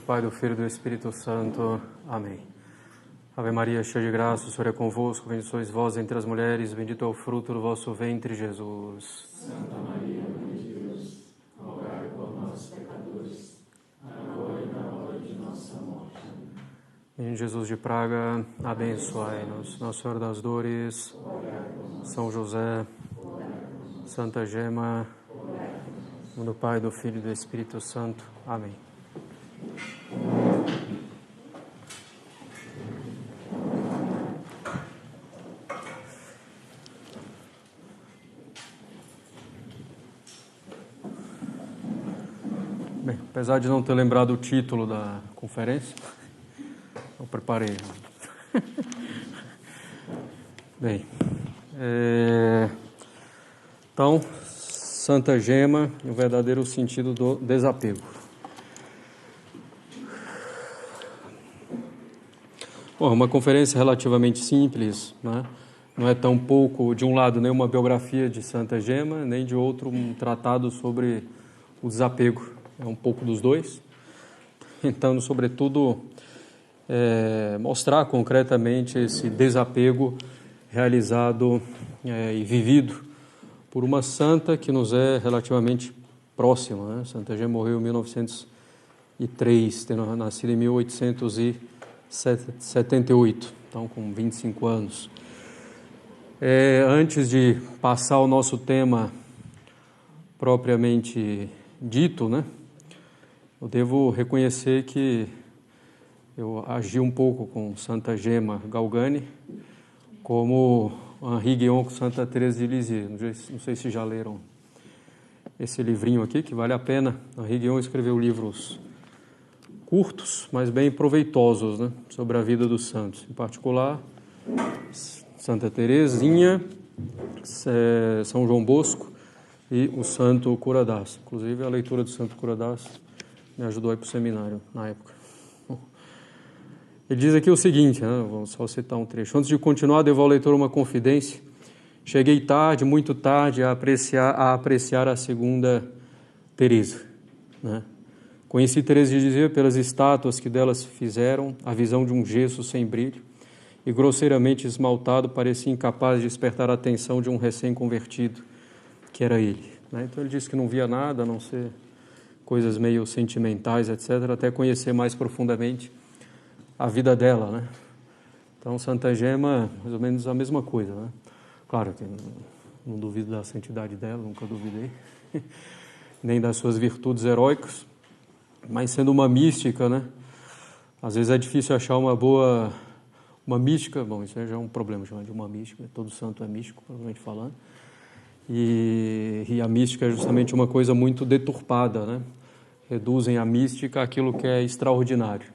Do Pai, do Filho e do Espírito Santo. Amém. Ave Maria, cheia de graça, o Senhor é convosco, bendita sois vós entre as mulheres, bendito é o fruto do vosso ventre, Jesus. Santa Maria, Mãe de Deus, rogai por nós, pecadores, agora e na hora de nossa morte. Em Jesus de Praga, abençoai-nos. Nossa Senhora das Dores, São José, Santa Gema, do Pai, do Filho e do Espírito Santo. Amém. Bem, apesar de não ter lembrado o título da conferência, eu preparei. Bem, então, Santa Gema e o verdadeiro sentido do desapego. Bom, uma conferência relativamente simples, né? Não é tão pouco, de um lado, nem uma biografia de Santa Gema, nem de outro um tratado sobre o desapego. É um pouco dos dois. Tentando, sobretudo, mostrar concretamente esse desapego realizado e vivido por uma santa que nos é relativamente próxima, né? Santa Gema morreu em 1903, tendo nascido em 1878, então com 25 anos. Antes de passar ao nosso tema propriamente dito, né, eu devo reconhecer que eu agi um pouco com Santa Gema Galgani, como Henri Guion com Santa Teresa de Lisieux. Não sei se já leram esse livrinho aqui, que vale a pena. Henri Guion escreveu livros curtos, mas bem proveitosos, né, sobre a vida dos santos. Em particular, Santa Teresinha, São João Bosco e o Santo Curadas. Inclusive, a leitura do Santo Curadas me ajudou a ir para o seminário na época. Ele diz aqui o seguinte, né, vou só citar um trecho. Antes de continuar, devo ao leitor uma confidência. Cheguei tarde, muito tarde, a apreciar a segunda Teresa, né? Conheci Teresa de Lisieux pelas estátuas que delas fizeram, a visão de um gesso sem brilho e grosseiramente esmaltado parecia incapaz de despertar a atenção de um recém-convertido, que era ele, né? Então ele disse que não via nada, a não ser coisas meio sentimentais, etc., até conhecer mais profundamente a vida dela, né? Então, Santa Gema, mais ou menos a mesma coisa, né? Claro que não duvido da santidade dela, nunca duvidei, nem das suas virtudes heróicas, mas sendo uma mística, né? Às vezes é difícil achar uma mística, bom, isso já é um problema, chamar de uma mística, todo santo é místico, provavelmente falando, e a mística é justamente uma coisa muito deturpada, né? Reduzem a mística àquilo que é extraordinário,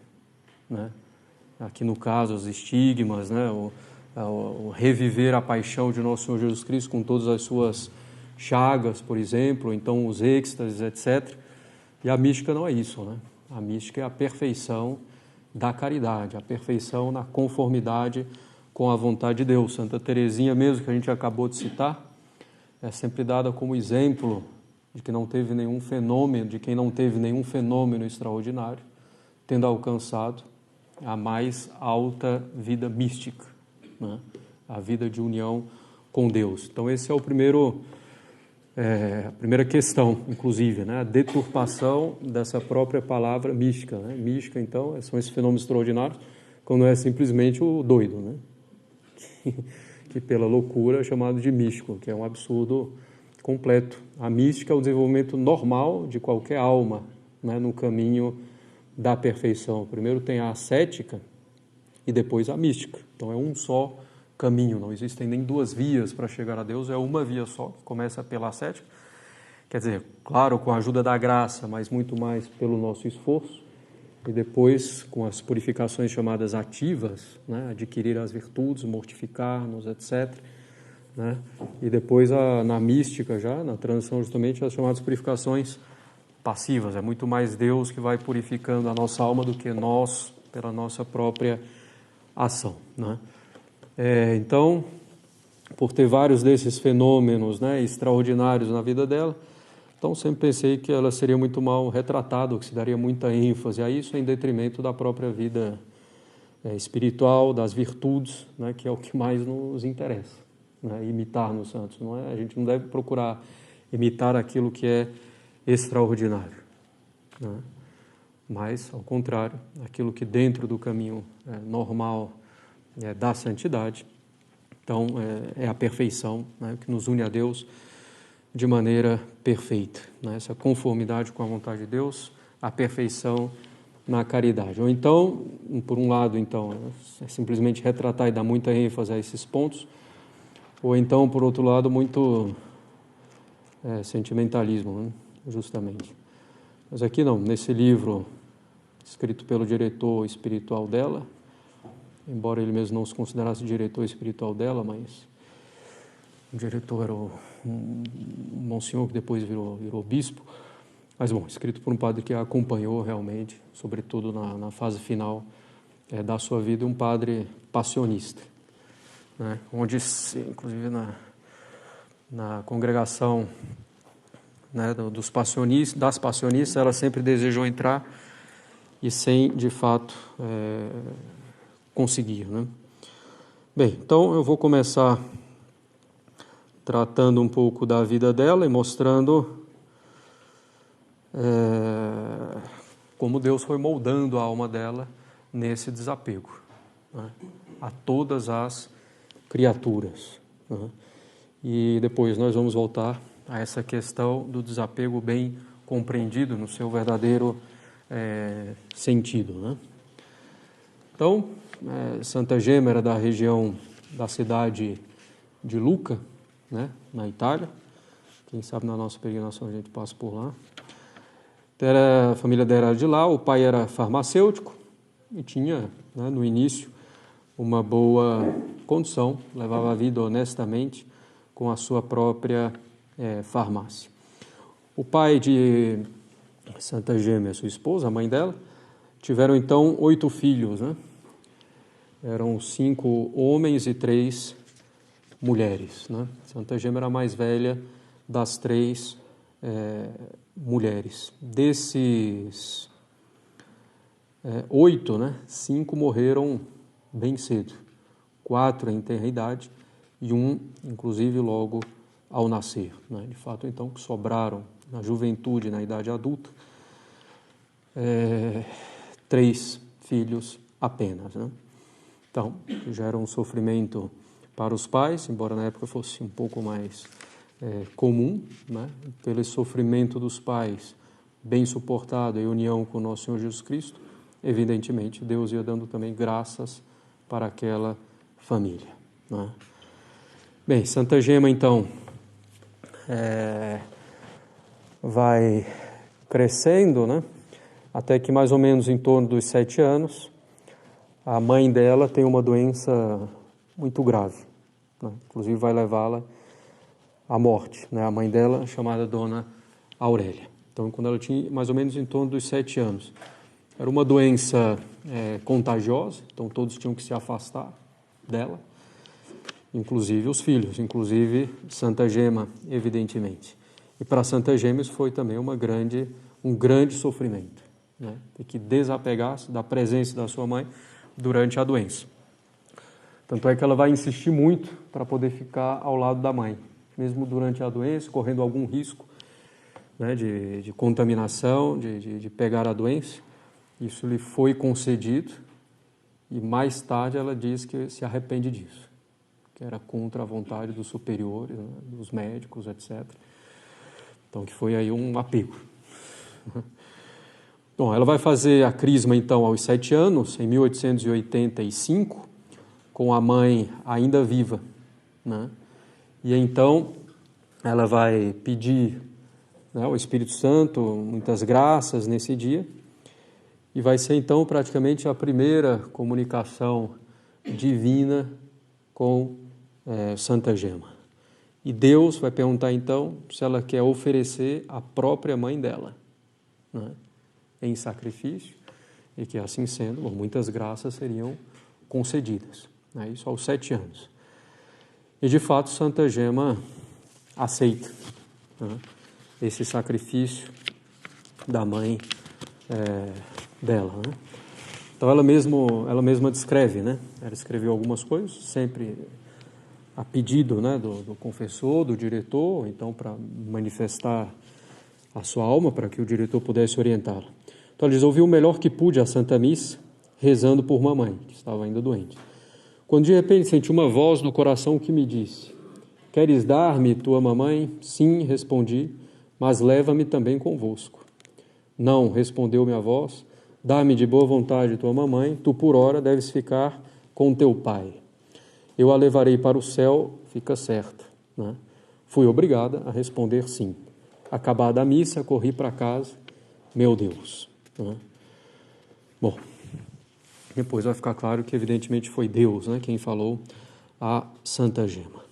né? Aqui no caso, os estigmas, né? O reviver a paixão de nosso Senhor Jesus Cristo com todas as suas chagas, por exemplo, então os êxtases, etc. E a mística não é isso, né? A mística é a perfeição da caridade, a perfeição na conformidade com a vontade de Deus. Santa Teresinha mesmo, que a gente acabou de citar, é sempre dada como exemplo de que não teve nenhum fenômeno, de quem não teve nenhum fenômeno extraordinário, tendo alcançado a mais alta vida mística, né? A vida de união com Deus. Então esse é a primeira questão, inclusive, né? A deturpação dessa própria palavra mística, né? Mística, então, são esses fenômenos extraordinários, quando é simplesmente o doido, né? Que pela loucura é chamado de místico, que é um absurdo completo. A mística é o desenvolvimento normal de qualquer alma, né, no caminho da perfeição. Primeiro tem a ascética e depois a mística. Então é um só caminho, não existem nem duas vias para chegar a Deus, é uma via só, que começa pela ascética. Quer dizer, claro, com a ajuda da graça, mas muito mais pelo nosso esforço. E depois, com as purificações chamadas ativas, né, adquirir as virtudes, mortificar-nos, etc., né? E depois, na mística já, na transição justamente, as chamadas purificações passivas. É muito mais Deus que vai purificando a nossa alma do que nós, pela nossa própria ação, né? Então, por ter vários desses fenômenos, né, extraordinários na vida dela, Então, sempre pensei que ela seria muito mal retratada, ou que se daria muita ênfase a isso, em detrimento da própria vida espiritual, das virtudes, né, que é o que mais nos interessa, né, imitar nos santos. Não é? A gente não deve procurar imitar aquilo que é extraordinário, né? Mas, ao contrário, aquilo que dentro do caminho normal da santidade, então é a perfeição, né, que nos une a Deus de maneira perfeita, né? Essa conformidade com a vontade de Deus, a perfeição na caridade. Ou então, por um lado, então, é simplesmente retratar e dar muita ênfase a esses pontos, ou então, por outro lado, muito sentimentalismo, né? Justamente. Mas aqui não, nesse livro, escrito pelo diretor espiritual dela, embora ele mesmo não se considerasse diretor espiritual dela, mas o diretor era um monsenhor que depois virou bispo, mas bom, escrito por um padre que a acompanhou realmente, sobretudo na fase final da sua vida, um padre passionista, né? Onde, inclusive na congregação, né, das passionistas, ela sempre desejou entrar e sem, de fato, conseguir, né? Bem, então eu vou começar tratando um pouco da vida dela e mostrando como Deus foi moldando a alma dela nesse desapego, né, a todas as criaturas, né? E depois nós vamos voltar a essa questão do desapego bem compreendido no seu verdadeiro sentido, né? Então, Santa Gema era da região da cidade de Lucca, né, na Itália. Quem sabe na nossa peregrinação a gente passa por lá. A família dela era de lá, o pai era farmacêutico e tinha, né, no início, uma boa condição, levava a vida honestamente com a sua própria farmácia. O pai de Santa Gema e a sua esposa, a mãe dela, tiveram então 8 filhos, né? Eram 5 homens e 3 mulheres, né? Santa Gema era a mais velha das 3 mulheres. Desses 8, né, 5 morreram bem cedo, 4 em tenra idade e 1, inclusive, logo ao nascer, né? De fato, então, que sobraram na juventude, na idade adulta, 3 filhos apenas, né? Então, já era um sofrimento para os pais, embora na época fosse um pouco mais comum, né? Pelo sofrimento dos pais bem suportado em união com o nosso Senhor Jesus Cristo, evidentemente Deus ia dando também graças para aquela família, né? Bem, Santa Gema então vai crescendo, né? Até que mais ou menos em torno dos 7 anos, a mãe dela tem uma doença muito grave, né? Inclusive vai levá-la à morte, né? A mãe dela, chamada Dona Aurélia. Então, quando ela tinha mais ou menos em torno dos 7 anos, era uma doença contagiosa, então todos tinham que se afastar dela, inclusive os filhos, inclusive Santa Gema, evidentemente. E para Santa Gema isso foi também um grande sofrimento, né? Ter que desapegar-se da presença da sua mãe durante a doença. Tanto é que ela vai insistir muito para poder ficar ao lado da mãe, mesmo durante a doença, correndo algum risco, né, de contaminação, de pegar a doença. Isso lhe foi concedido e mais tarde ela diz que se arrepende disso, que era contra a vontade dos superiores, né, dos médicos, etc. Então, que foi aí um apego. Bom, ela vai fazer a crisma, então, aos 7 anos, em 1885, com a mãe ainda viva, né? E então ela vai pedir, né, ao Espírito Santo muitas graças nesse dia, e vai ser, então, praticamente a primeira comunicação divina com Santa Gema. E Deus vai perguntar, então, se ela quer oferecer a própria mãe dela, né, em sacrifício, e que, assim sendo, muitas graças seriam concedidas, né, isso aos 7 anos. E, de fato, Santa Gema aceita, né? esse sacrifício da mãe dela, né? Então ela mesma descreve, né? Ela escreveu algumas coisas, sempre a pedido, né, do confessor, do diretor, então para manifestar a sua alma, para que o diretor pudesse orientá-la. Então ela diz: ouvi o melhor que pude a Santa Missa, rezando por mamãe, que estava ainda doente. Quando de repente senti uma voz no coração que me disse: queres dar-me tua mamãe? Sim, respondi, mas leva-me também convosco. Não, respondeu minha voz, dá-me de boa vontade tua mamãe, tu por ora deves ficar com teu pai. Eu a levarei para o céu, fica certa, né? Fui obrigada a responder sim. Acabada a missa, corri para casa, meu Deus, né? Bom, depois vai ficar claro que evidentemente foi Deus, né, quem falou a Santa Gema.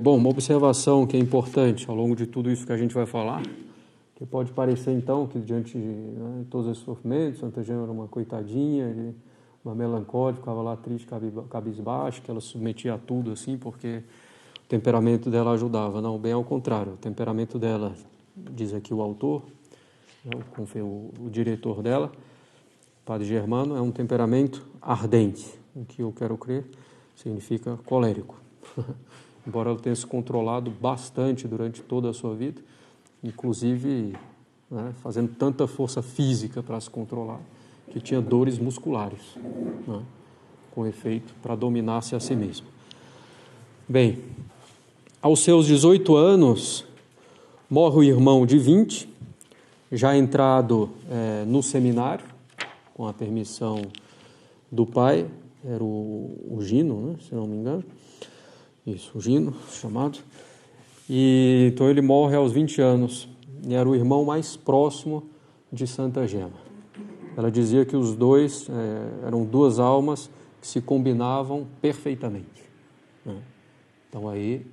Bom, uma observação que é importante ao longo de tudo isso que a gente vai falar, que pode parecer então que diante de, né, todos esses sofrimentos, Santa Gema era uma coitadinha, uma melancólica, ficava lá triste, cabisbaixa, que ela submetia a tudo assim, porque o temperamento dela ajudava. Não, bem ao contrário, o temperamento dela, diz aqui o autor, né, o diretor dela, o padre Germano, é um temperamento ardente, o que eu quero crer significa colérico. Embora ela tenha se controlado bastante durante toda a sua vida, inclusive, né, fazendo tanta força física para se controlar, que tinha dores musculares, né, com efeito para dominar-se a si mesmo. Bem, aos seus 18 anos, morre o irmão de 20, já entrado no seminário, com a permissão do pai, era o Gino, né, se não me engano, isso, o Gino, chamado, e então ele morre aos 20 anos, e era o irmão mais próximo de Santa Gema. Ela dizia que os dois eram duas almas que se combinavam perfeitamente, né? Então aí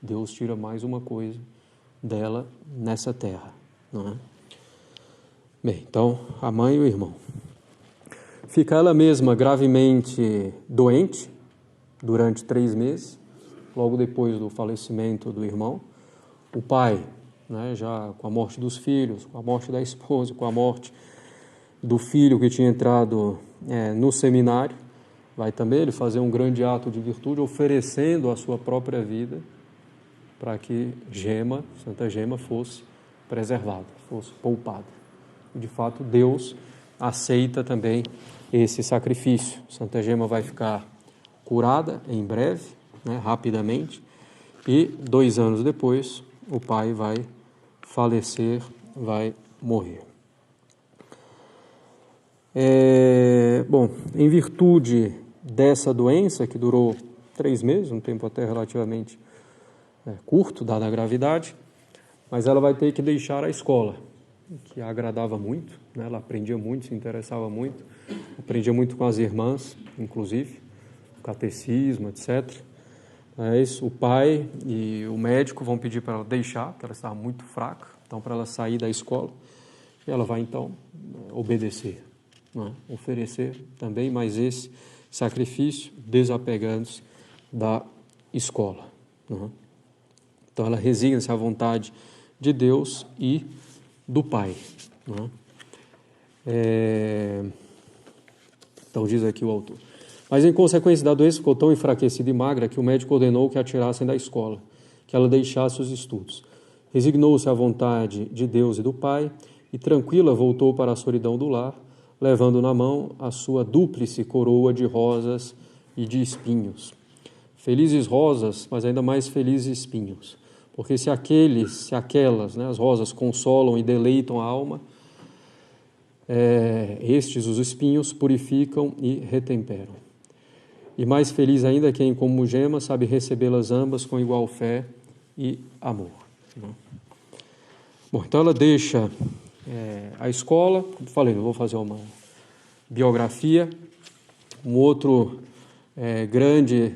Deus tira mais uma coisa dela nessa terra, não é? Bem, então a mãe e o irmão. Fica ela mesma gravemente doente durante 3 meses, logo depois do falecimento do irmão. O pai, né, já com a morte dos filhos, com a morte da esposa, com a morte do filho que tinha entrado no seminário, vai também ele fazer um grande ato de virtude, oferecendo a sua própria vida para que Santa Gema, fosse preservada, fosse poupada. E, de fato, Deus aceita também esse sacrifício. Santa Gema vai ficar curada em breve, né, rapidamente, e 2 anos depois o pai vai falecer, vai morrer. Bom, em virtude dessa doença, que durou 3 meses, um tempo até relativamente curto, dada a gravidade, mas ela vai ter que deixar a escola, que a agradava muito, né? Ela aprendia muito, se interessava muito, aprendia muito com as irmãs, inclusive, o catecismo, etc. Mas o pai e o médico vão pedir para ela deixar, porque ela estava muito fraca, então para ela sair da escola, e ela vai então obedecer, né? Oferecer também mais esse sacrifício, desapegando-se da escola, né? Então ela resigna-se à vontade de Deus e do Pai, né? Então diz aqui o autor: mas em consequência da doença ficou tão enfraquecida e magra que o médico ordenou que a tirassem da escola, que ela deixasse os estudos. Resignou-se à vontade de Deus e do Pai e tranquila voltou para a solidão do lar, levando na mão a sua dúplice coroa de rosas e de espinhos. Felizes rosas, mas ainda mais felizes espinhos, porque se aquelas, né, as rosas consolam e deleitam a alma, estes, os espinhos, purificam e retemperam. E mais feliz ainda quem, como Gema, sabe recebê-las ambas com igual fé e amor, né? Bom, então ela deixa a escola, como falei, eu vou fazer uma biografia. Um outro grande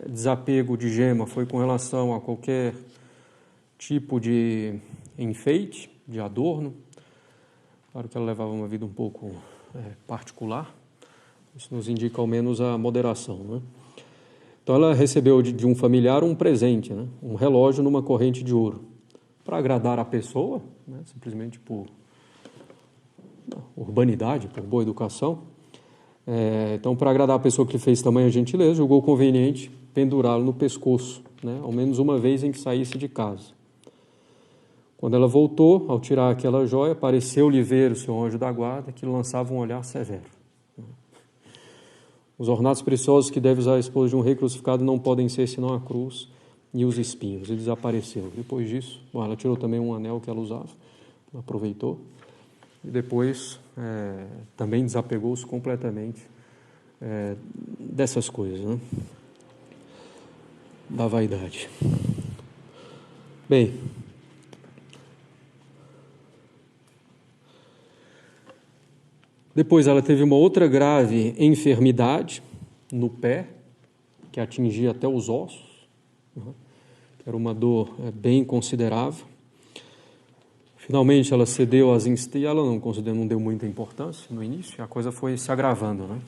desapego de Gema foi com relação a qualquer tipo de enfeite, de adorno. Claro que ela levava uma vida um pouco particular, isso nos indica ao menos a moderação, né? Então ela recebeu de um familiar um presente, né? Um relógio numa corrente de ouro, para agradar a pessoa, né? Simplesmente por urbanidade, por boa educação. Então, para agradar a pessoa que lhe fez tamanha gentileza, julgou conveniente pendurá-lo no pescoço, né? Ao menos uma vez em que saísse de casa. Quando ela voltou, ao tirar aquela joia, pareceu-lhe ver o seu anjo da guarda, que lançava um olhar severo. Os ornatos preciosos que deve usar a esposa de um rei crucificado não podem ser senão a cruz e os espinhos. Ele desapareceu. Depois disso, ela tirou também um anel que ela usava, aproveitou, e depois também desapegou-se completamente dessas coisas, né? Da vaidade. Bem, depois ela teve uma outra grave enfermidade no pé, que atingia até os ossos, né? Era uma dor bem considerável. Finalmente ela cedeu às e ela não deu muita importância no início, a coisa foi se agravando, né?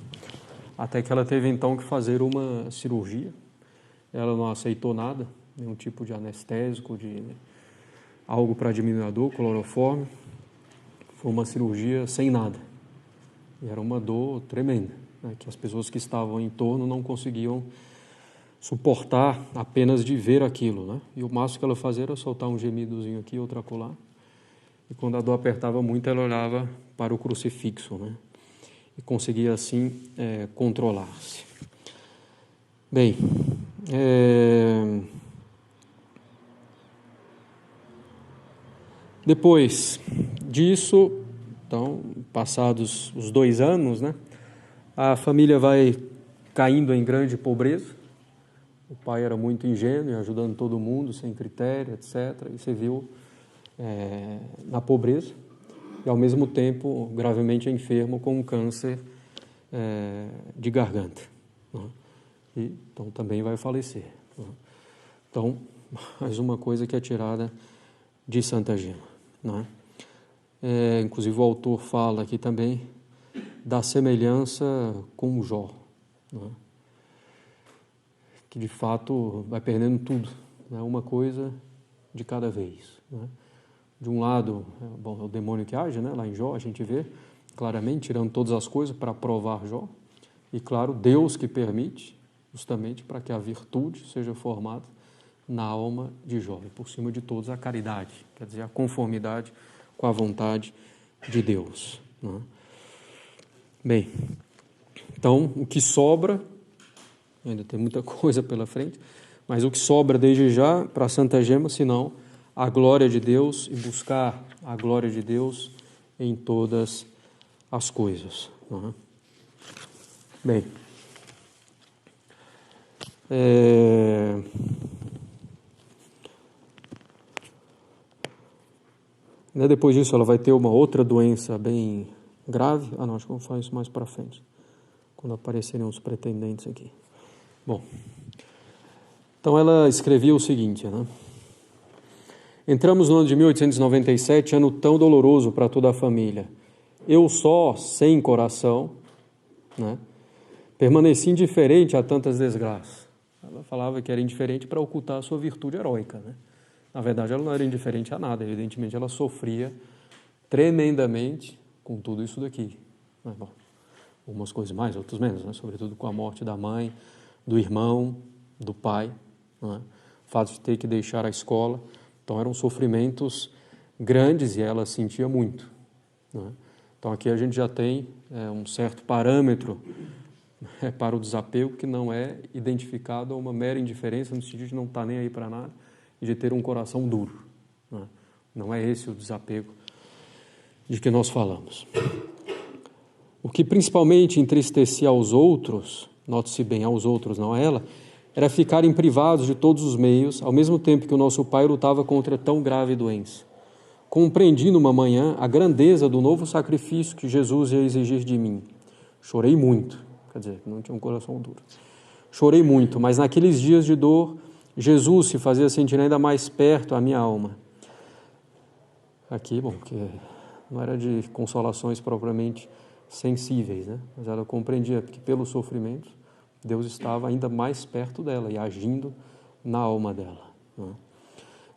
Até que ela teve então que fazer uma cirurgia. Ela não aceitou nada, nenhum tipo de anestésico, de algo para diminuir a dor, cloroforme. Foi uma cirurgia sem nada. E era uma dor tremenda, né, que as pessoas que estavam em torno não conseguiam suportar apenas de ver aquilo, né? E o máximo que ela fazia era soltar um gemidozinho aqui, outro acolá. E quando a dor apertava muito, ela olhava para o crucifixo, né? E conseguia assim controlar-se. Bem, depois disso, então, passados os 2 anos, né, a família vai caindo em grande pobreza. O pai era muito ingênuo, ajudando todo mundo, sem critério, etc. E se viu na pobreza e, ao mesmo tempo, gravemente enfermo com um câncer de garganta, né? E então também vai falecer, né? Então, mais uma coisa que é tirada de Santa Gema, né? Inclusive o autor fala aqui também da semelhança com Jó, né? Que de fato vai perdendo tudo, né? Uma coisa de cada vez, né? De um lado, é o demônio que age, né? Lá em Jó a gente vê claramente tirando todas as coisas para provar Jó, e claro, Deus que permite justamente para que a virtude seja formada na alma de Jó, e por cima de todos a caridade, quer dizer, a conformidade com a vontade de Deus, né? Bem, então o que sobra, ainda tem muita coisa pela frente, mas o que sobra desde já para Santa Gema, senão a glória de Deus e buscar a glória de Deus em todas as coisas, né? Bem, depois disso ela vai ter uma outra doença bem grave. Acho que eu vou falar isso mais para frente, quando aparecerem os pretendentes aqui. Bom, então ela escrevia o seguinte, né? Entramos no ano de 1897, ano tão doloroso para toda a família. Eu só, sem coração, né, permaneci indiferente a tantas desgraças. Ela falava que era indiferente para ocultar a sua virtude heróica, né? Na verdade, ela não era indiferente a nada, evidentemente ela sofria tremendamente com tudo isso daqui. Bom, algumas coisas mais, outras menos, né? Sobretudo com a morte da mãe, do irmão, do pai, né? O fato de ter que deixar a escola. Então eram sofrimentos grandes e ela sentia muito, né? Então aqui a gente já tem um certo parâmetro para o desapego, que não é identificado a uma mera indiferença, no sentido de não estar nem aí para nada e de ter um coração duro, né? Não é esse o desapego de que nós falamos. O que principalmente entristecia aos outros, note-se bem, aos outros, não a ela, era ficarem privados de todos os meios, ao mesmo tempo que o nosso pai lutava contra tão grave doença. Compreendi numa manhã a grandeza do novo sacrifício que Jesus ia exigir de mim. Chorei muito, quer dizer, não tinha um coração duro. Chorei muito, mas naqueles dias de dor, Jesus se fazia sentir ainda mais perto a minha alma. Aqui, bom, que não era de consolações propriamente sensíveis, né? Mas ela compreendia que pelos sofrimentos, Deus estava ainda mais perto dela e agindo na alma dela, né?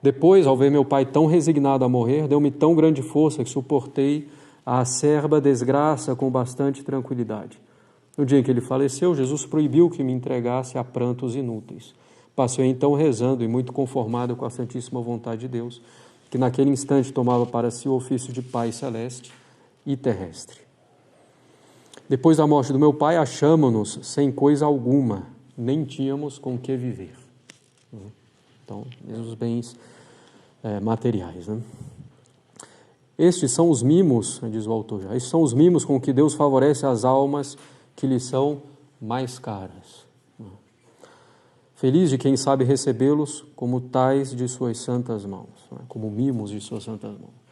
Depois, ao ver meu pai tão resignado a morrer, deu-me tão grande força que suportei a acerba desgraça com bastante tranquilidade. No dia em que ele faleceu, Jesus proibiu que me entregasse a prantos inúteis. Passei então rezando e muito conformado com a santíssima vontade de Deus, que naquele instante tomava para si o ofício de Pai celeste e terrestre. Depois da morte do meu pai, achamo-nos sem coisa alguma, nem tínhamos com que viver. Então, os bens materiais, né? Estes são os mimos, diz o autor já, estes são os mimos com que Deus favorece as almas que lhe são mais caras. Feliz de quem sabe recebê-los como tais de suas santas mãos, como mimos de suas santas mãos.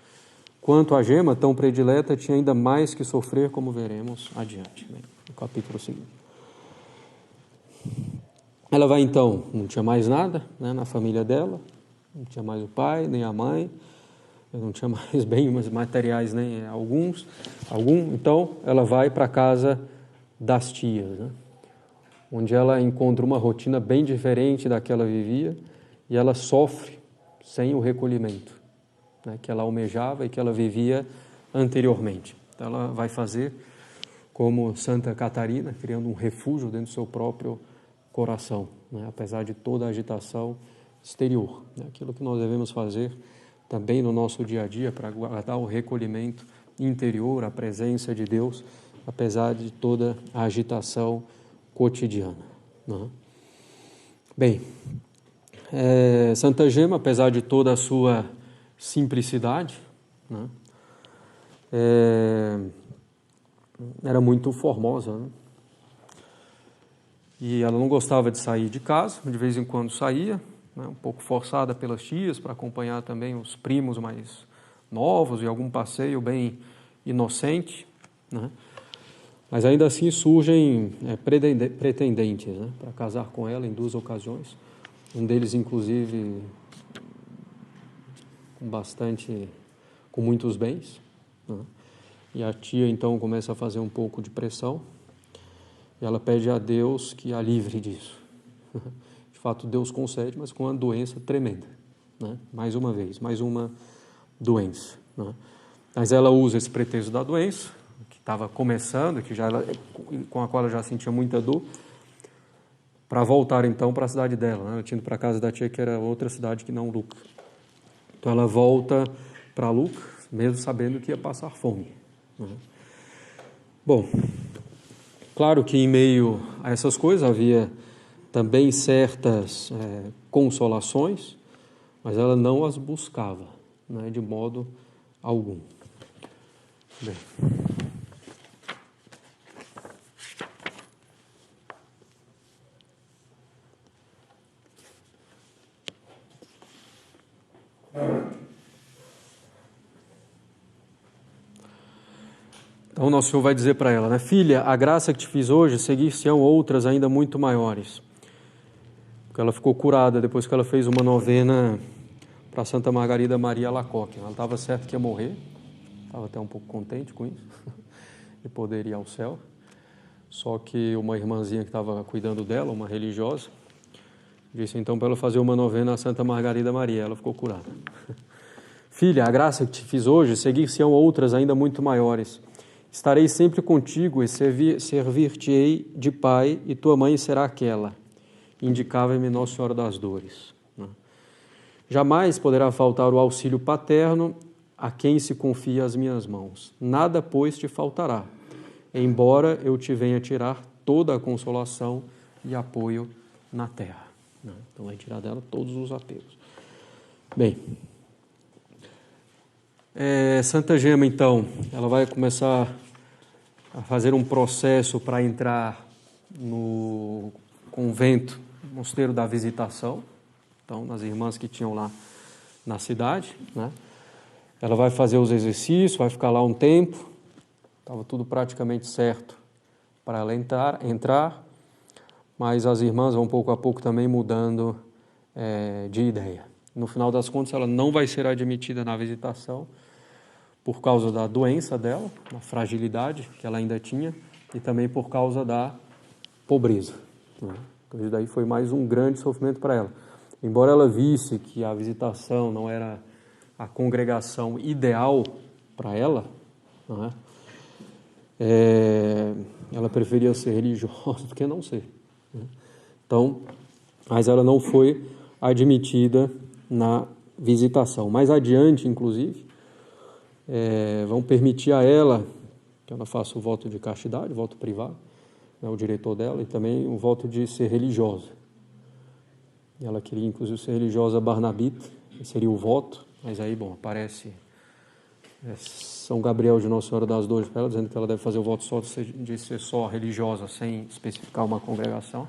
Quanto à gema tão predileta, tinha ainda mais que sofrer, como veremos adiante, no capítulo seguinte. Ela vai então, não tinha mais nada, né, na família dela, não tinha mais o pai, nem a mãe, não tinha mais bens materiais, nem algum, então ela vai para a casa das tias, né, onde ela encontra uma rotina bem diferente da que ela vivia e ela sofre sem o recolhimento, né, que ela almejava e que ela vivia anteriormente. Então ela vai fazer como Santa Catarina, criando um refúgio dentro do seu próprio coração, né, apesar de toda a agitação exterior, né, aquilo que nós devemos fazer também no nosso dia a dia para guardar o recolhimento interior, a presença de Deus, apesar de toda a agitação cotidiana, né? Bem, Santa Gema, apesar de toda a sua simplicidade, né, era muito formosa, né? E ela não gostava de sair de casa, de vez em quando saía, né, um pouco forçada pelas tias para acompanhar também os primos mais novos e algum passeio bem inocente, né? Mas ainda assim surgem pretendentes, né, para casar com ela em 2 ocasiões, um deles inclusive com muitos bens, né? E a tia então começa a fazer um pouco de pressão e ela pede a Deus que a livre disso. De fato Deus concede, mas com uma doença tremenda, né? Mais uma vez, mais uma doença, né? Mas ela usa esse pretexto da doença, que estava começando, com a qual ela já sentia muita dor, para voltar então para a cidade dela, né? Ela tinha ido para a casa da tia, que era outra cidade que não Lucca. Então ela volta para Lucca, mesmo sabendo que ia passar fome, né? Bom, claro que em meio a essas coisas havia também certas consolações, mas ela não as buscava, né, de modo algum. Bem. Então o nosso Senhor vai dizer para ela, né, filha, a graça que te fiz hoje, seguir-se-ão outras ainda muito maiores. Porque ela ficou curada depois que ela fez uma novena para Santa Margarida Maria Alacoque. Ela estava certa que ia morrer, estava até um pouco contente com isso, de poder ir ao céu. Só que uma irmãzinha que estava cuidando dela, uma religiosa, disse então para ela fazer uma novena a Santa Margarida Maria. Ela ficou curada. Filha, a graça que te fiz hoje, seguir-se-ão outras ainda muito maiores. Estarei sempre contigo e servir-te-ei de pai, e tua mãe será aquela. Indicava-me Nossa Senhora das Dores. Jamais poderá faltar o auxílio paterno a quem se confia às minhas mãos. Nada, pois, te faltará, embora eu te venha tirar toda a consolação e apoio na terra. Então vai tirar dela todos os apegos. Bem, Santa Gema, então, ela vai começar a fazer um processo para entrar no convento, Mosteiro da Visitação, então, nas irmãs que tinham lá na cidade, né? Ela vai fazer os exercícios, vai ficar lá um tempo, estava tudo praticamente certo para ela entrar, mas as irmãs vão pouco a pouco também mudando de ideia. No final das contas, ela não vai ser admitida na visitação por causa da doença dela, da fragilidade que ela ainda tinha, e também por causa da pobreza, né? Então, isso daí foi mais um grande sofrimento para ela. Embora ela visse que a visitação não era a congregação ideal para ela, né? Ela preferia ser religiosa do que não ser, né? Então, mas ela não foi admitida na visitação. Mais adiante, inclusive, vão permitir a ela que ela faça o voto de castidade, o voto privado, né, o diretor dela, e também o voto de ser religiosa. E ela queria, inclusive, ser religiosa barnabita, que seria o voto, mas aí, bom, aparece São Gabriel de Nossa Senhora das Dores para ela, dizendo que ela deve fazer o voto só de ser só religiosa, sem especificar uma congregação.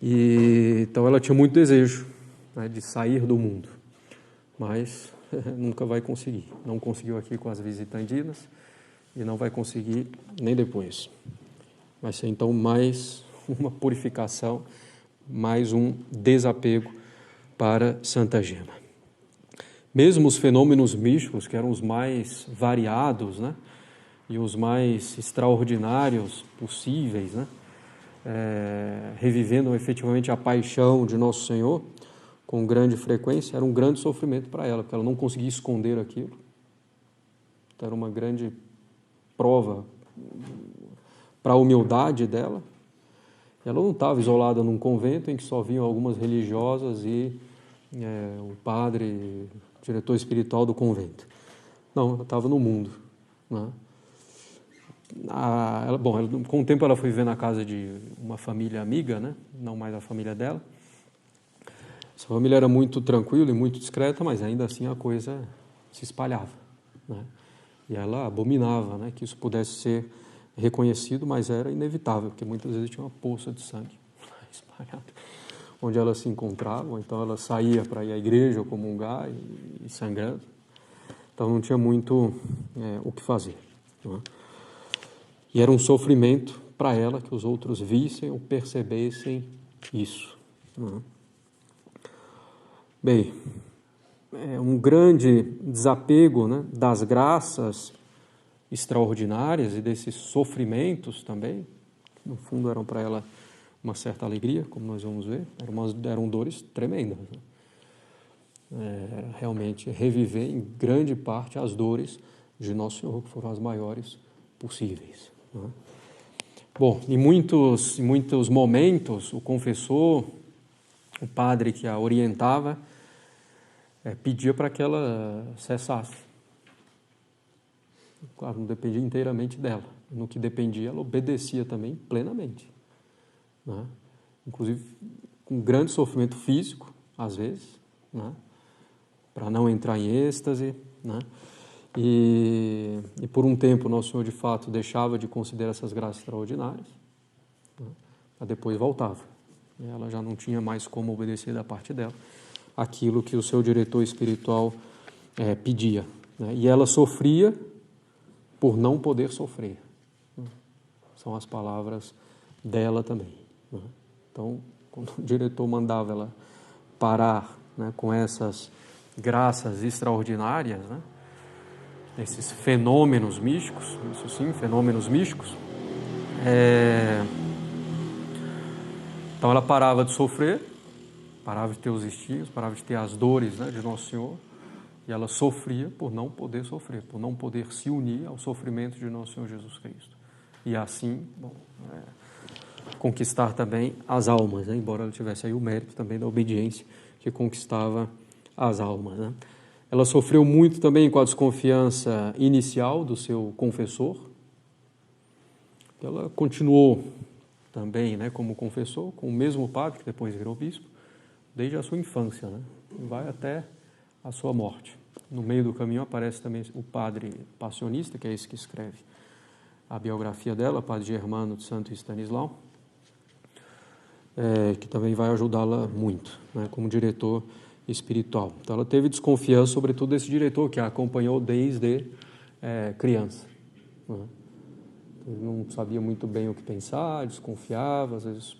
E então ela tinha muito desejo, né, de sair do mundo, mas nunca vai conseguir. Não conseguiu aqui com as visitandinas e não vai conseguir nem depois. Vai ser então mais uma purificação, mais um desapego para Santa Gema. Mesmo os fenômenos místicos, que eram os mais variados, né, e os mais extraordinários possíveis, né, revivendo efetivamente a paixão de Nosso Senhor com grande frequência, era um grande sofrimento para ela, porque ela não conseguia esconder aquilo. Então, era uma grande prova para a humildade dela. Ela não estava isolada num convento em que só vinham algumas religiosas e o padre, diretor espiritual do convento. Não, ela estava no mundo, né? Com o tempo ela foi viver na casa de uma família amiga, né? Não mais a família dela. Essa família era muito tranquila e muito discreta, mas ainda assim a coisa se espalhava, né? E ela abominava, né, que isso pudesse ser reconhecido, mas era inevitável, porque muitas vezes tinha uma poça de sangue espalhada onde ela se encontrava, ou então ela saía para ir à igreja ou comungar e sangrando. Então não tinha muito o que fazer, né? E era um sofrimento para ela que os outros vissem ou percebessem isso, né? Bem, um grande desapego, né, das graças extraordinárias e desses sofrimentos também, que no fundo eram para ela uma certa alegria, como nós vamos ver, eram dores tremendas, né? Realmente reviver em grande parte as dores de Nosso Senhor, que foram as maiores possíveis, né? Bom, em muitos momentos, o confessor, o padre que a orientava, pedia para que ela cessasse. Claro, não dependia inteiramente dela. No que dependia, ela obedecia também plenamente, né? Inclusive com grande sofrimento físico, às vezes, né? Para não entrar em êxtase, né? E por um tempo Nosso Senhor de fato deixava de considerar essas graças extraordinárias, né? Mas depois voltava. Ela já não tinha mais como obedecer da parte dela aquilo que o seu diretor espiritual pedia, né? E ela sofria por não poder sofrer, né? São as palavras dela também, né? Então, quando o diretor mandava ela parar, né, com essas graças extraordinárias, né, esses fenômenos místicos, isso sim, fenômenos místicos, então ela parava de sofrer, parava de ter os estigmas, parava de ter as dores, né, de Nosso Senhor, e ela sofria por não poder sofrer, por não poder se unir ao sofrimento de Nosso Senhor Jesus Cristo. E assim, conquistar também as almas, né, embora ela tivesse aí o mérito também da obediência que conquistava as almas, né. Ela sofreu muito também com a desconfiança inicial do seu confessor. Ela continuou também, né, como confessor, com o mesmo padre que depois virou bispo, desde a sua infância, né, e vai até a sua morte. No meio do caminho aparece também o padre passionista, que é esse que escreve a biografia dela, padre Germano de Santo Estanislau, que também vai ajudá-la muito, né, como diretor espiritual. Então ela teve desconfiança, sobretudo, desse diretor que a acompanhou desde criança, né? Ele não sabia muito bem o que pensar, desconfiava, às vezes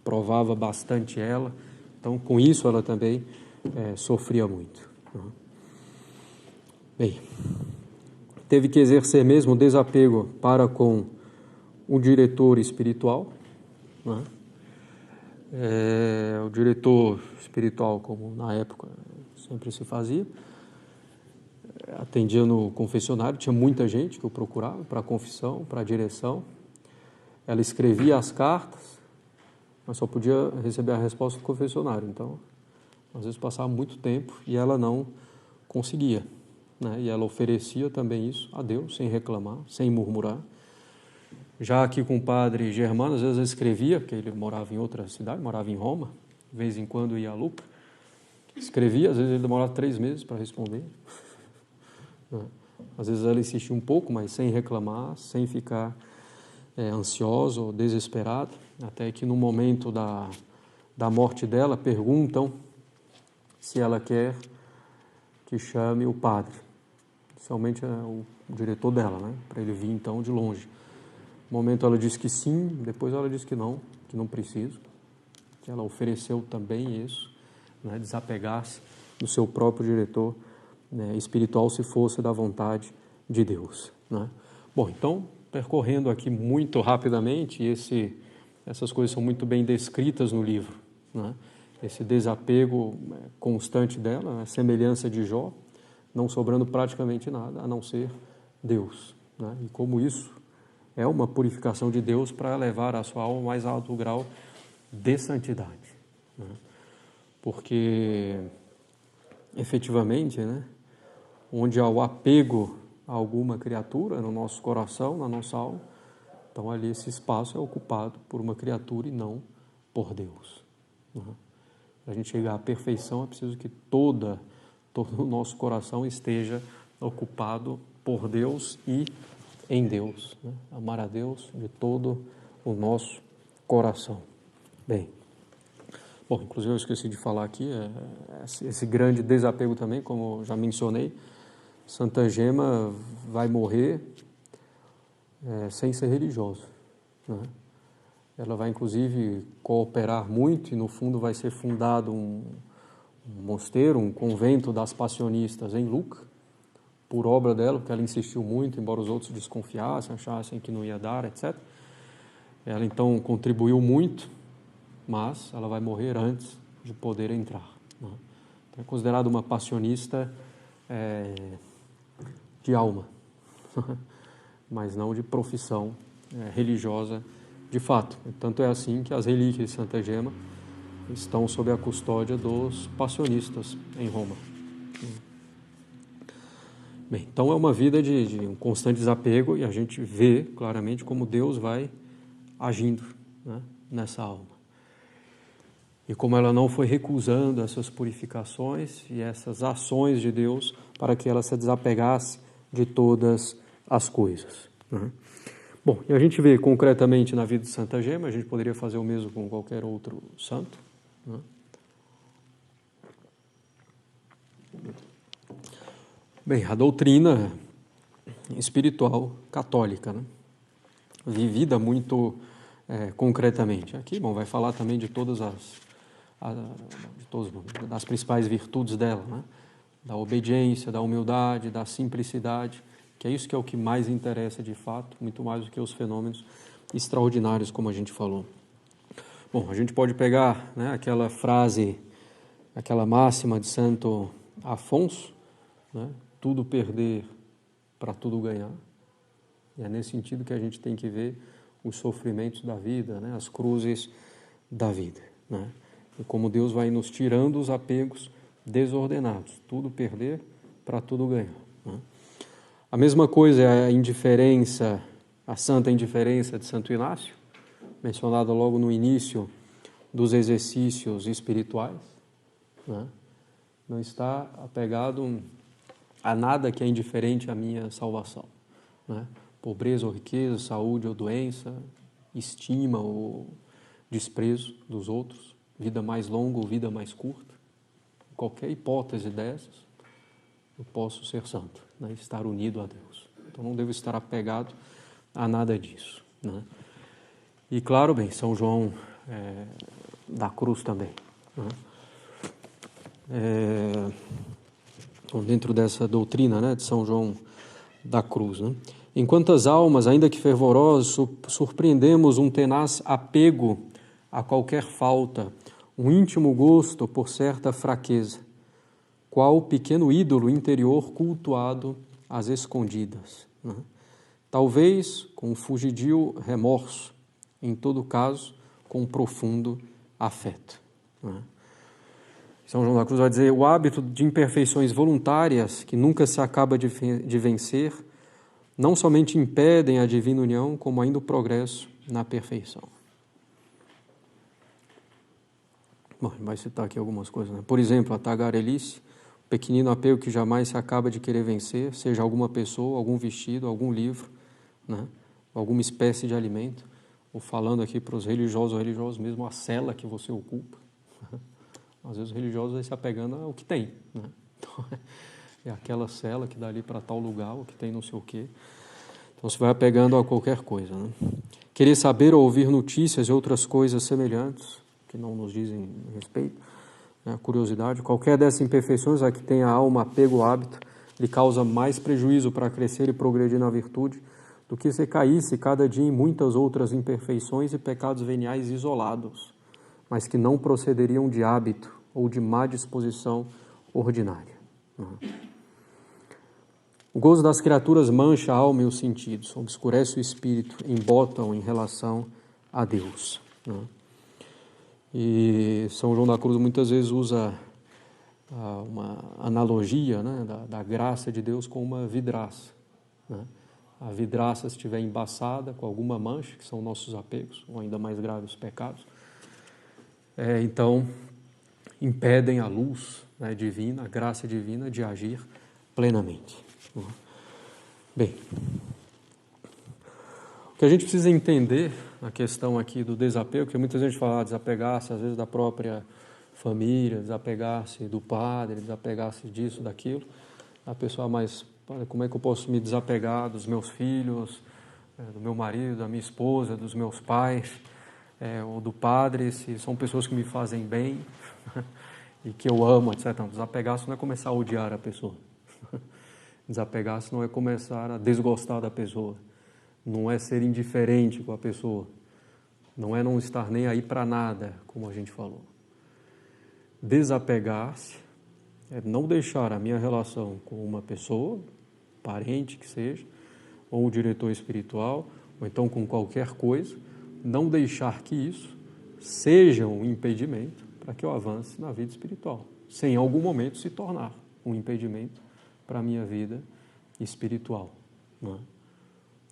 provava bastante ela. Então, com isso, ela também sofria muito, né? Bem, teve que exercer mesmo desapego para com o diretor espiritual, né? O diretor espiritual, como na época sempre se fazia, atendia no confessionário, tinha muita gente que eu procurava para a confissão, para a direção. Ela escrevia as cartas, mas só podia receber a resposta do confessionário. Então, às vezes passava muito tempo e ela não conseguia, né? E ela oferecia também isso a Deus, sem reclamar, sem murmurar. Já aqui com o padre Germano, às vezes eu escrevia, porque ele morava em outra cidade, morava em Roma, de vez em quando ia a Lucca, escrevia, às vezes ele demorava 3 meses para responder. Às vezes ela insistia um pouco, mas sem reclamar, sem ficar ansiosa ou desesperada, até que no momento da morte dela, perguntam se ela quer que chame o padre, especialmente o diretor dela, né, para ele vir então de longe. No momento ela disse que sim, depois ela disse que não precisa, que ela ofereceu também isso, né, desapegar-se do seu próprio diretor, né, espiritual, se fosse da vontade de Deus, né? Bom, então, percorrendo aqui muito rapidamente, essas coisas são muito bem descritas no livro, né? Esse desapego constante dela, né, semelhança de Jó, não sobrando praticamente nada, a não ser Deus, né? E como isso é uma purificação de Deus para levar a sua alma ao mais alto grau de santidade, né? Porque, efetivamente, né, onde há o apego a alguma criatura no nosso coração, na nossa alma, então ali esse espaço é ocupado por uma criatura e não por Deus, né? Para a gente chegar à perfeição é preciso que todo o nosso coração esteja ocupado por Deus e em Deus, né? Amar a Deus de todo o nosso coração. Bem, bom, inclusive eu esqueci de falar aqui, esse grande desapego também, como eu já mencionei, Santa Gema vai morrer sem ser religiosa, né? Ela vai inclusive cooperar muito e no fundo vai ser fundado um mosteiro, um convento das passionistas em Lucca, por obra dela, porque ela insistiu muito, embora os outros desconfiassem, achassem que não ia dar, etc. Ela então contribuiu muito, mas ela vai morrer antes de poder entrar, né? Então, é considerada uma passionista de alma, mas não de profissão religiosa de fato. Tanto é assim que as relíquias de Santa Gema estão sob a custódia dos passionistas em Roma. Bem, então é uma vida de um constante desapego e a gente vê claramente como Deus vai agindo, né, nessa alma. E como ela não foi recusando essas purificações e essas ações de Deus para que ela se desapegasse de todas as coisas, né? Bom, e a gente vê concretamente na vida de Santa Gema, a gente poderia fazer o mesmo com qualquer outro santo, né? Bem, a doutrina espiritual católica, né, vivida muito concretamente. Aqui, bom, vai falar também de todas das principais virtudes dela, né? Da obediência, da humildade, da simplicidade, que é isso que é o que mais interessa de fato, muito mais do que os fenômenos extraordinários, como a gente falou. Bom, a gente pode pegar, né, aquela frase, aquela máxima de Santo Afonso, né, tudo perder para tudo ganhar. E é nesse sentido que a gente tem que ver os sofrimentos da vida, né, as cruzes da vida, né? E como Deus vai nos tirando os apegos desordenados, tudo perder para tudo ganhar, né? A mesma coisa é a indiferença, a santa indiferença de Santo Inácio, mencionada logo no início dos exercícios espirituais, né? Não está apegado a nada que é indiferente à minha salvação, né? Pobreza ou riqueza, saúde ou doença, estima ou desprezo dos outros, vida mais longa ou vida mais curta, qualquer hipótese dessas, eu posso ser santo, né? Estar unido a Deus. Então não devo estar apegado a nada disso, né? E claro, bem, São João da Cruz também, né? Então, dentro dessa doutrina, né, de São João da Cruz, né? Enquanto as almas, ainda que fervorosas, surpreendemos um tenaz apego a qualquer falta, um íntimo gosto por certa fraqueza, qual pequeno ídolo interior cultuado às escondidas, né? Talvez com fugidio remorso, em todo caso, com profundo afeto, né? São João da Cruz vai dizer: o hábito de imperfeições voluntárias, que nunca se acaba de vencer, não somente impedem a divina união, como ainda o progresso na perfeição. Bom, vai citar aqui algumas coisas, né? Por exemplo, a tagarelice, o pequenino apego que jamais se acaba de querer vencer, seja alguma pessoa, algum vestido, algum livro, né? Alguma espécie de alimento, ou falando aqui para os religiosos mesmo, a cela que você ocupa. Às vezes os religiosos vão se apegando ao que tem, né? Então, é aquela cela que dá ali para tal lugar, o que tem não sei o quê. Então se vai apegando a qualquer coisa, né? Querer saber ou ouvir notícias e outras coisas semelhantes, que não nos dizem respeito, né? Curiosidade, qualquer dessas imperfeições a que tem a alma apego ou hábito, lhe causa mais prejuízo para crescer e progredir na virtude, do que se caísse cada dia em muitas outras imperfeições e pecados veniais isolados, mas que não procederiam de hábito ou de má disposição ordinária. O gozo das criaturas mancha a alma e os sentidos, obscurece o espírito, embota-o em relação a Deus, né? E São João da Cruz muitas vezes usa uma analogia, né, da graça de Deus com uma vidraça, né? A vidraça, se estiver embaçada com alguma mancha, que são nossos apegos, ou ainda mais graves, os pecados, então impedem a luz, né, divina, a graça divina de agir plenamente. Bem, o que a gente precisa entender na questão aqui do desapego, que muita gente fala desapegar-se às vezes da própria família, desapegar-se do padre, desapegar-se disso, daquilo. A pessoa mais, como é que eu posso me desapegar dos meus filhos, do meu marido, da minha esposa, dos meus pais, ou do padre, se são pessoas que me fazem bem e que eu amo, etc. Não, desapegar-se não é começar a odiar a pessoa. Desapegar-se não é começar a desgostar da pessoa. Não é ser indiferente com a pessoa. Não é não estar nem aí para nada, como a gente falou. Desapegar-se é não deixar a minha relação com uma pessoa, parente que seja, ou o diretor espiritual, ou então com qualquer coisa, não deixar que isso seja um impedimento para que eu avance na vida espiritual, sem em algum momento se tornar um impedimento para a minha vida espiritual, não é?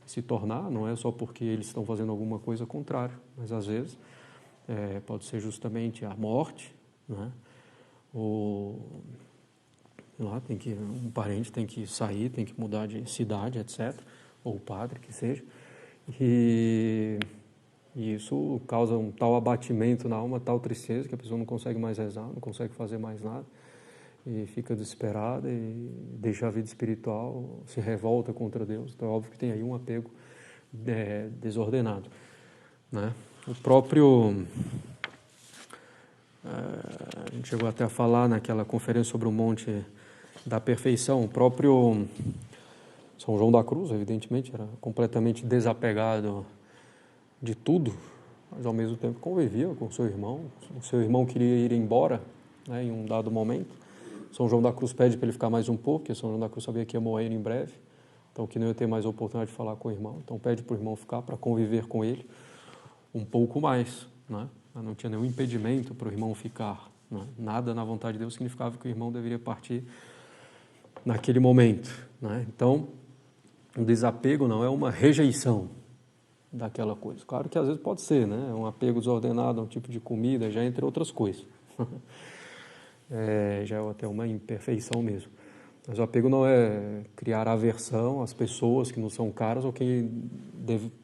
Se tornar não é só porque eles estão fazendo alguma coisa contrária, mas às vezes pode ser justamente a morte, né? Ou lá um parente tem que sair, tem que mudar de cidade, etc., ou o padre que seja, e isso causa um tal abatimento na alma, tal tristeza, que a pessoa não consegue mais rezar, não consegue fazer mais nada, e fica desesperada e deixa a vida espiritual, se revolta contra Deus. Então é óbvio que tem aí um apego desordenado, né? O próprio, a gente chegou até a falar naquela conferência sobre o Monte da Perfeição, o próprio São João da Cruz, evidentemente, era completamente desapegado de tudo, mas ao mesmo tempo convivia com o seu irmão. O seu irmão queria ir embora, né, em um dado momento. São João da Cruz pede para ele ficar mais um pouco, porque São João da Cruz sabia que ia morrer em breve, então que não ia ter mais oportunidade de falar com o irmão. Então pede para o irmão ficar para conviver com ele um pouco mais, né? Não tinha nenhum impedimento para o irmão ficar, né? Nada na vontade de Deus significava que o irmão deveria partir naquele momento, né? Então, o desapego não é uma rejeição daquela coisa. Claro que às vezes pode ser, né? Um apego desordenado a um tipo de comida, já entre outras coisas. Já é até uma imperfeição mesmo. Mas o apego não é criar aversão às pessoas que nos são caras ou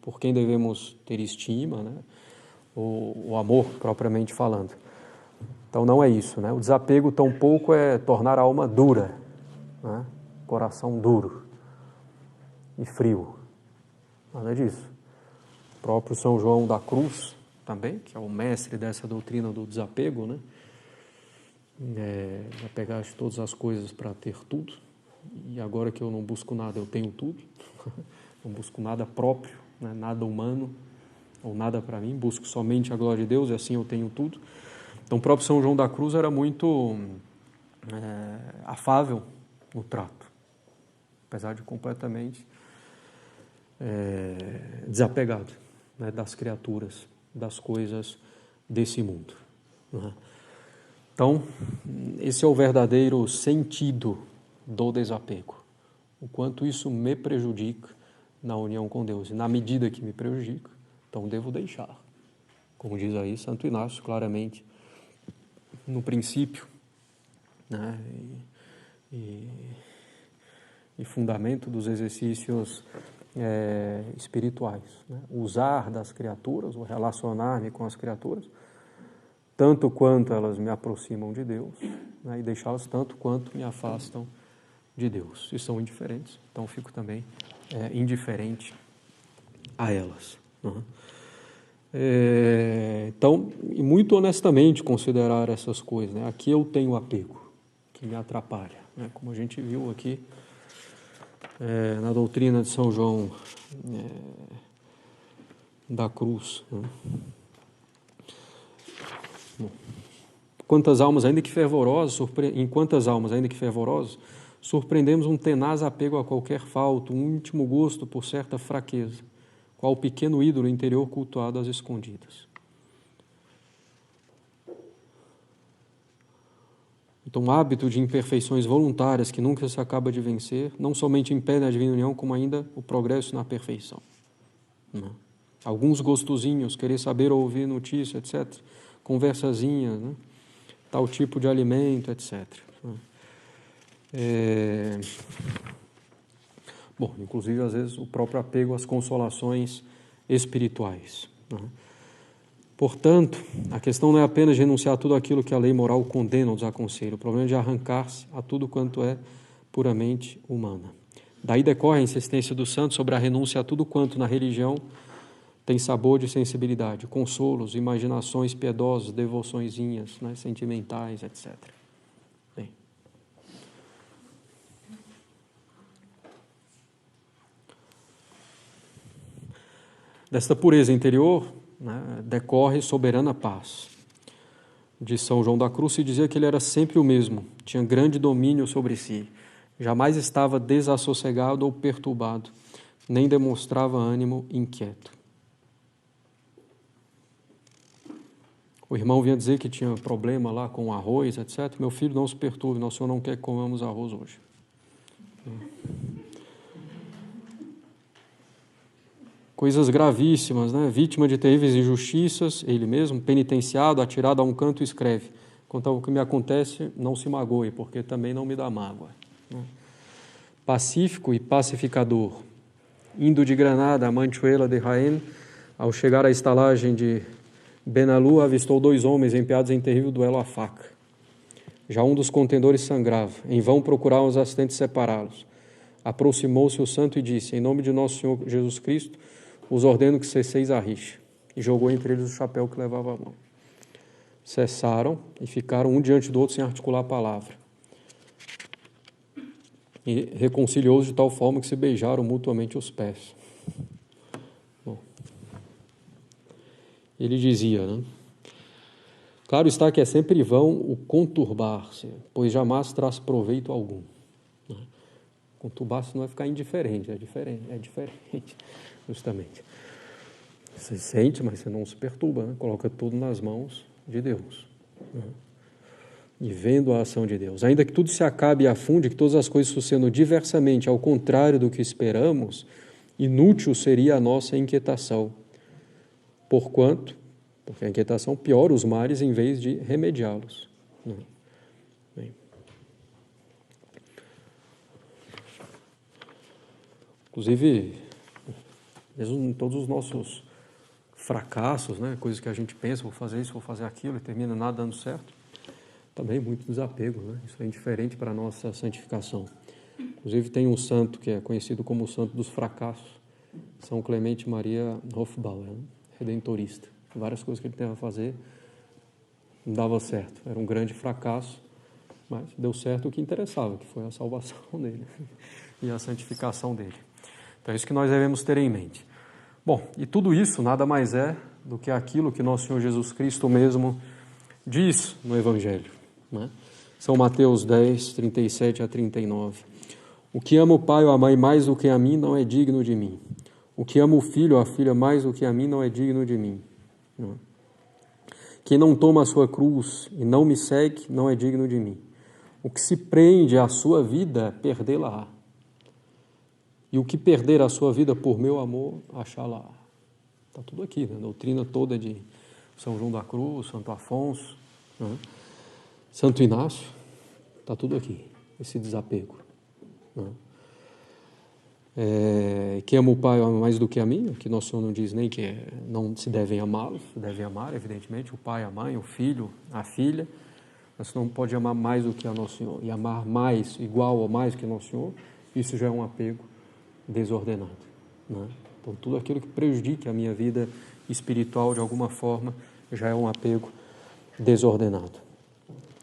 por quem devemos ter estima, né? O amor, propriamente falando. Então não é isso, né? O desapego tampouco é tornar a alma dura, né? Coração duro e frio. Nada disso. O próprio São João da Cruz também, que é o mestre dessa doutrina do desapego, né? Apegar-se todas as coisas para ter tudo, e agora que eu não busco nada, eu tenho tudo. Não busco nada próprio, né? Nada humano, ou nada para mim, busco somente a glória de Deus e assim eu tenho tudo. Então o próprio São João da Cruz era muito afável no trato, apesar de completamente desapegado, né, das criaturas, das coisas desse mundo. Né? Então, esse é o verdadeiro sentido do desapego. O quanto isso me prejudica na união com Deus. E na medida que me prejudica, então devo deixar. Como diz aí Santo Inácio, claramente, no princípio, né, e fundamento dos exercícios espirituais. Né? Usar das criaturas, ou relacionar-me com as criaturas, tanto quanto elas me aproximam de Deus, né, e deixá-las tanto quanto me afastam de Deus. Se são indiferentes, então fico também indiferente a elas. Né? Então, e muito honestamente considerar essas coisas. Né? Aqui eu tenho apego, que me atrapalha. Né? Como a gente viu aqui na doutrina de São João da Cruz. Né? Bom, em quantas almas, ainda que fervorosas, surpreendemos um tenaz apego a qualquer falta, um íntimo gosto por certa fraqueza, qual pequeno ídolo interior cultuado às escondidas. Então, um hábito de imperfeições voluntárias que nunca se acaba de vencer, não somente impede a divina união, como ainda o progresso na perfeição. Né? Alguns gostosinhos, querer saber ou ouvir notícia, etc., conversazinhas, né? Tal tipo de alimento, etc. Bom, inclusive, às vezes, o próprio apego às consolações espirituais. Né? Portanto, a questão não é apenas renunciar a tudo aquilo que a lei moral condena ou desaconselha. O problema é de arrancar-se a tudo quanto é puramente humana. Daí decorre a insistência do santo sobre a renúncia a tudo quanto na religião tem sabor de sensibilidade, consolos, imaginações piedosas, devoçõezinhas, né, sentimentais, etc. Bem. Desta pureza interior, né, decorre soberana paz. De São João da Cruz se dizia que ele era sempre o mesmo, tinha grande domínio sobre si, jamais estava desassossegado ou perturbado, nem demonstrava ânimo inquieto. O irmão vinha dizer que tinha problema lá com arroz, etc. Meu filho, não se perturbe, nosso Senhor não quer que comamos arroz hoje. Coisas gravíssimas, né? Vítima de terríveis injustiças, ele mesmo, penitenciado, atirado a um canto, escreve: quanto ao que me acontece, não se magoe, porque também não me dá mágoa. Pacífico e pacificador. Indo de Granada a Manchuela de Jaén, ao chegar à estalagem de Benalú, avistou 2 homens empenhados em terrível duelo à faca. Já um dos contendores sangrava. Em vão procuravam os assistentes separá-los. Aproximou-se o santo e disse: em nome de nosso Senhor Jesus Cristo, os ordeno que cesseis a rixa. E jogou entre eles o chapéu que levava à mão. Cessaram e ficaram um diante do outro sem articular a palavra. E reconciliou-os de tal forma que se beijaram mutuamente os pés. Bom. Ele dizia, né? Claro está que é sempre vão o conturbar-se, pois jamais traz proveito algum. Né? Conturbar-se não é ficar indiferente, é diferente, justamente. Você sente, mas você não se perturba, né? Coloca tudo nas mãos de Deus. Né? E vendo a ação de Deus. Ainda que tudo se acabe e afunde, que todas as coisas sucedam diversamente, ao contrário do que esperamos, inútil seria a nossa inquietação. Porque a inquietação piora os males em vez de remediá-los. Bem. Inclusive, mesmo em todos os nossos fracassos, né, coisas que a gente pensa, vou fazer isso, vou fazer aquilo, e termina nada dando certo, também muito desapego, né? Isso é indiferente para a nossa santificação. Inclusive tem um santo que é conhecido como o santo dos fracassos, São Clemente Maria Hofbauer, né? Redentorista. Várias coisas que ele tentava fazer não dava certo, era um grande fracasso, mas deu certo o que interessava, que foi a salvação dele e a santificação dele. Então é isso que nós devemos ter em mente. Bom, e tudo isso nada mais é do que aquilo que nosso Senhor Jesus Cristo mesmo diz no Evangelho, né? São Mateus 10, 37 a 39. O que ama o pai ou a mãe mais do que a mim não é digno de mim. O que ama o filho ou a filha mais do que a mim não é digno de mim. Quem não toma a sua cruz e não me segue não é digno de mim. O que se prende à sua vida, perdê-la-á. E o que perder a sua vida por meu amor, achá-la-á. Está tudo aqui, né? A doutrina toda de São João da Cruz, Santo Afonso, né? Santo Inácio, está tudo aqui, esse desapego, né? Que ama o pai mais do que a mim, que nosso Senhor não diz nem que não se devem amá-los, devem amar, evidentemente, o pai, a mãe, o filho, a filha, mas não pode amar mais do que a nosso Senhor, e amar mais, igual ou mais que nosso Senhor, isso já é um apego desordenado, né? Então, tudo aquilo que prejudique a minha vida espiritual de alguma forma já é um apego desordenado.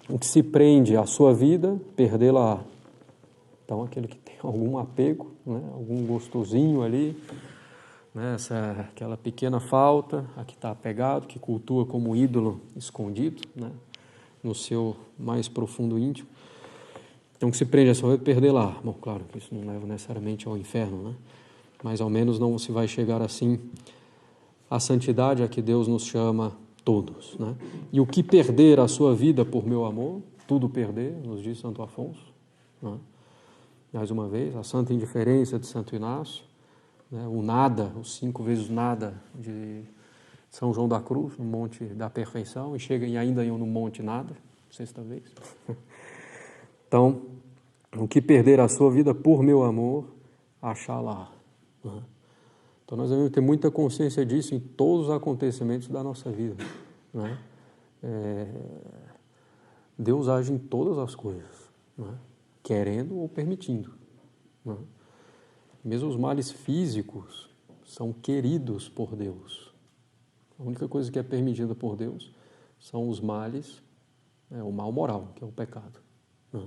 O que se prende à sua vida, perdê-la-á. Então, aquele que tem algum apego, né, algum gostosinho ali, né, aquela pequena falta, a que está apegado, que cultua como ídolo escondido, né, no seu mais profundo íntimo. Então, o que se prende à sua vida, perdê-la-á. Bom, claro que isso não leva necessariamente ao inferno, né? Mas ao menos não se vai chegar assim à santidade a que Deus nos chama todos, né? E o que perder a sua vida por meu amor, tudo perder, nos diz Santo Afonso, né? Mais uma vez, a santa indiferença de Santo Inácio, né? O nada, os 5 vezes nada de São João da Cruz, no Monte da Perfeição, e ainda iam no Monte Nada, 6ª vez. Então, o que perder a sua vida por meu amor, achá-la. Então nós devemos ter muita consciência disso em todos os acontecimentos da nossa vida, né? Deus age em todas as coisas, né? Querendo ou permitindo, né? Mesmo os males físicos são queridos por Deus. A única coisa que é permitida por Deus são os males, o mal moral, que é o pecado, né?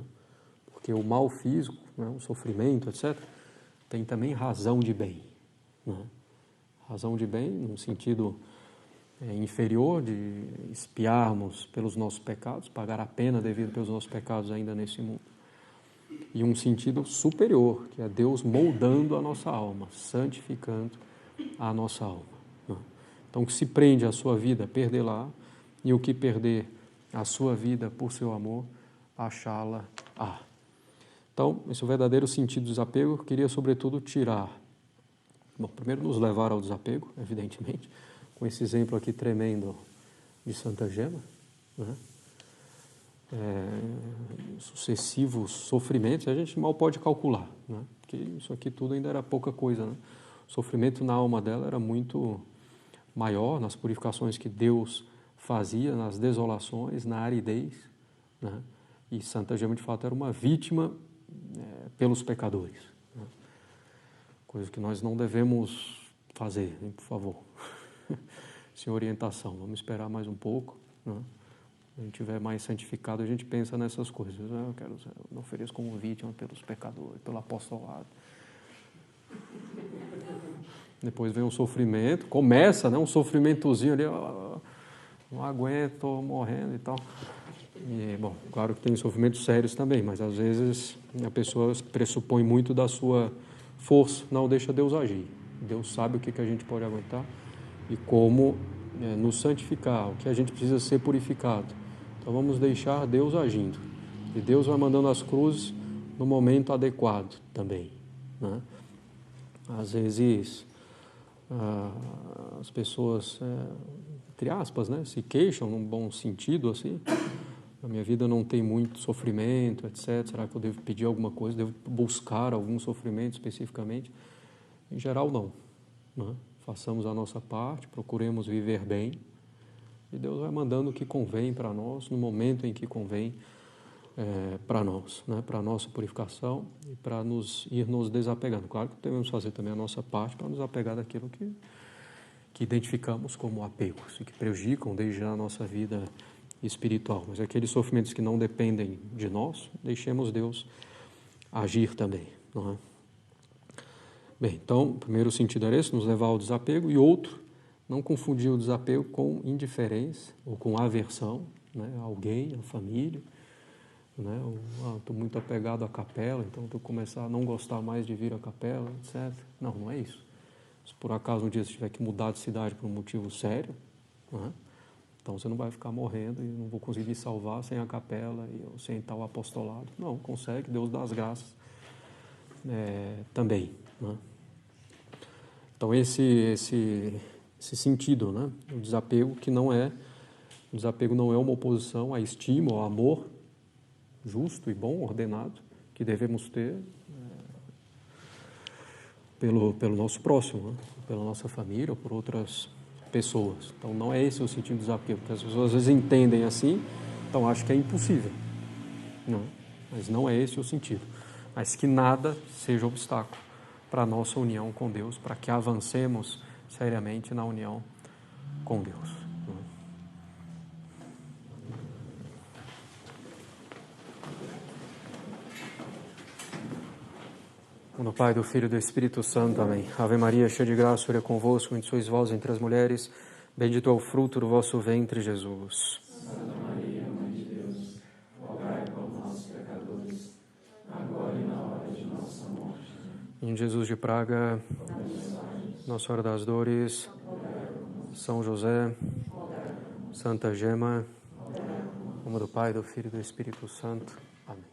Porque o mal físico, né, o sofrimento, etc., tem também razão de bem, né? Razão de bem, num sentido inferior, de expiarmos pelos nossos pecados, pagar a pena devida pelos nossos pecados ainda nesse mundo. E um sentido superior, que é Deus moldando a nossa alma, santificando a nossa alma, né? Então, o que se prende à sua vida, perdê-la, e o que perder a sua vida por seu amor, achá-la-á. Então, esse é o verdadeiro sentido do desapego. Eu queria, sobretudo, tirar... Bom, primeiro nos levar ao desapego, evidentemente, com esse exemplo aqui tremendo de Santa Gema, né? Sucessivos sofrimentos, a gente mal pode calcular, né? Porque isso aqui tudo ainda era pouca coisa, né? O sofrimento na alma dela era muito maior nas purificações que Deus fazia, nas desolações, na aridez, né? E Santa Gema, de fato, era uma vítima pelos pecadores, né? Coisa que nós não devemos fazer, hein, por favor. Sem orientação, vamos esperar mais um pouco, né? Se a gente estiver mais santificado, a gente pensa nessas coisas. Eu me ofereço como vítima pelos pecadores, pelo apostolado. Depois vem o sofrimento, começa, né, um sofrimentozinho ali, não aguento, estou morrendo e tal. E, bom, claro que tem sofrimentos sérios também, mas às vezes a pessoa pressupõe muito da sua força, não deixa Deus agir. Deus sabe o que a gente pode aguentar e como nos santificar, o que a gente precisa ser purificado. Então vamos deixar Deus agindo. E Deus vai mandando as cruzes no momento adequado também, né? Às vezes as pessoas, entre aspas, né, se queixam num bom sentido, assim. A minha vida não tem muito sofrimento, etc. Será que eu devo pedir alguma coisa? Devo buscar algum sofrimento especificamente? Em geral, não, né? Façamos a nossa parte, procuremos viver bem, e Deus vai mandando o que convém para nós, no momento em que convém para nós, né? Para a nossa purificação e para ir nos desapegando. Claro que devemos fazer também a nossa parte para nos apegar daquilo que identificamos como apegos e que prejudicam desde já a nossa vida espiritual. Mas aqueles sofrimentos que não dependem de nós, deixemos Deus agir também, não é? Bem, então, o primeiro sentido era esse, nos levar ao desapego, e outro, não confundir o desapego com indiferença ou com aversão, né, a alguém, a família, né, estou muito apegado à capela, então estou começar a não gostar mais de vir à capela, etc. Não, não é isso. Se por acaso um dia você tiver que mudar de cidade por um motivo sério, né, então você não vai ficar morrendo e não vou conseguir salvar sem a capela e sem tal apostolado. Não, consegue, Deus dá as graças também, né? Então esse sentido, né? O desapego não é uma oposição à estima, ao amor justo e bom, ordenado, que devemos ter pelo nosso próximo, né? Pela nossa família ou por outras pessoas. Então não é esse o sentido do desapego, porque as pessoas às vezes entendem assim, então acham que é impossível. Não, mas não é esse o sentido. Mas que nada seja obstáculo para a nossa união com Deus, para que avancemos seriamente na união com Deus. No Pai, do Filho e do Espírito Santo. Amém. Ave Maria, cheia de graça, o Senhor é convosco, bendita sois vós entre as mulheres, bendito é o fruto do vosso ventre, Jesus. Santa Maria, Mãe de Deus, rogai por nós, pecadores, agora e na hora de nossa morte. Em Jesus de Praga, Nossa Senhora das Dores, São José, Santa Gema, em nome do Pai, do Filho e do Espírito Santo. Amém.